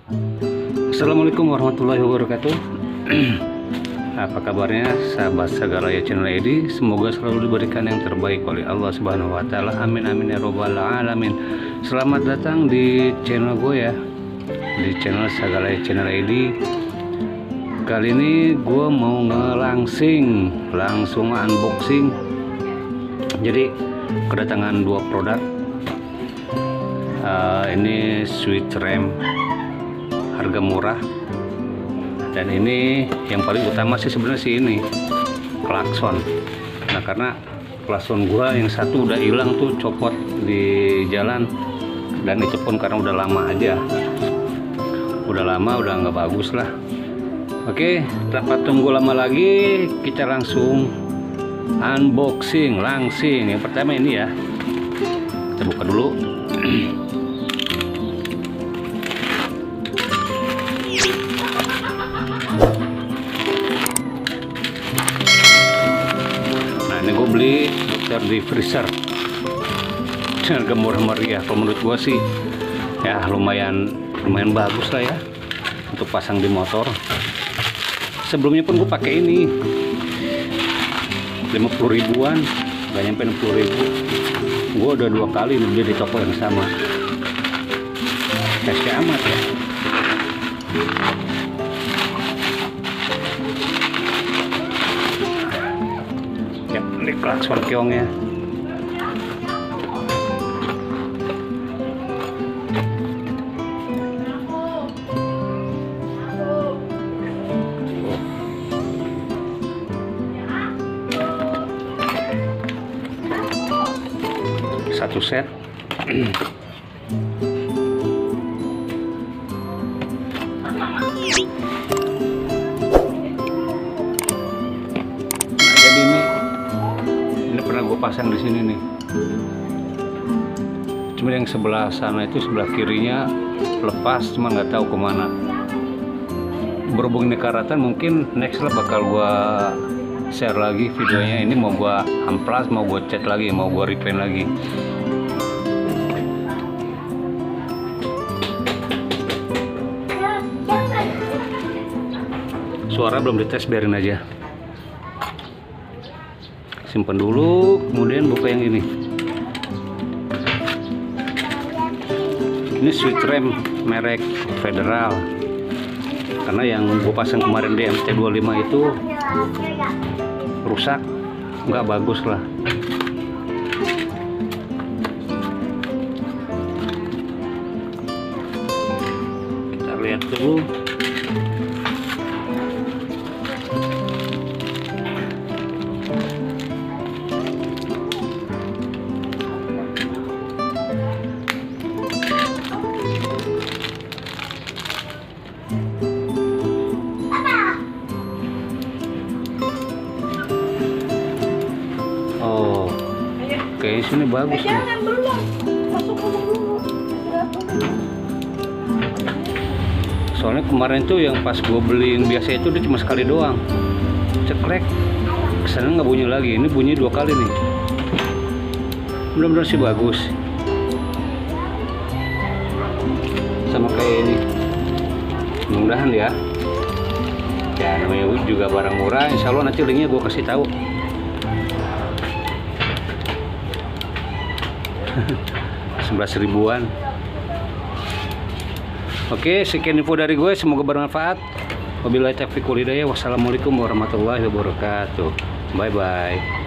Assalamualaikum warahmatullahi wabarakatuh. Apa kabarnya sahabat Sagalaya Channel ID? Semoga selalu diberikan yang terbaik oleh Allah Subhanahu wa taala. Amin amin ya robbal alamin. Selamat datang di channel gue ya, di channel Sagalaya Channel ID. Kali ini gue mau langsung unboxing. Jadi kedatangan dua produk. Ini switch rem harga murah, dan ini yang paling utama sih sebenarnya sih ini klakson. Nah, karena klakson gua yang satu udah hilang tuh, copot di jalan, dan itu pun karena udah lama aja, udah nggak bagus lah. Oke, tanpa tunggu lama lagi kita langsung unboxing langsing. Yang pertama ini ya, kita buka dulu. Ini gue beli di freezer harga murah meriah. Kalau menurut gue sih ya lumayan bagus lah ya untuk pasang di motor. Sebelumnya pun gue pakai ini 50 ribuan, gak nyampe 60 ribu. Gue udah 2 kali beli di toko yang sama. Kasih amat ya. Ini klakson keongnya. Satu set. Gue pasang di sini nih. Cuma yang sebelah sana itu, sebelah kirinya lepas, cuma nggak tahu kemana. Berhubung ini karatan, mungkin next lah bakal gue share lagi videonya. Ini mau gue amplas, mau gue cat lagi, mau gue repaint lagi. Suara belum dites, biarin aja. Simpan dulu, kemudian buka yang ini. Ini switch rem merek Federal, karena yang gue pasang kemarin di MT25 itu rusak, nggak bagus lah. Kita lihat dulu. Oke, sini bagus nih. Soalnya kemarin tuh yang pas gue beli yang biasa itu dia cuma sekali doang, ceklek, kesana nggak bunyi lagi. Ini bunyi 2 kali nih. Benar-benar sih bagus, sama kayak ini. Mudah-mudahan ya. Ya namanya juga barang murah. Insya Allah nanti linknya gue kasih tahu. 11 ribuan. Oke, sekian info dari gue, semoga bermanfaat. Wabillahi taufiq wal hidayah. Wassalamualaikum warahmatullahi wabarakatuh. Bye bye.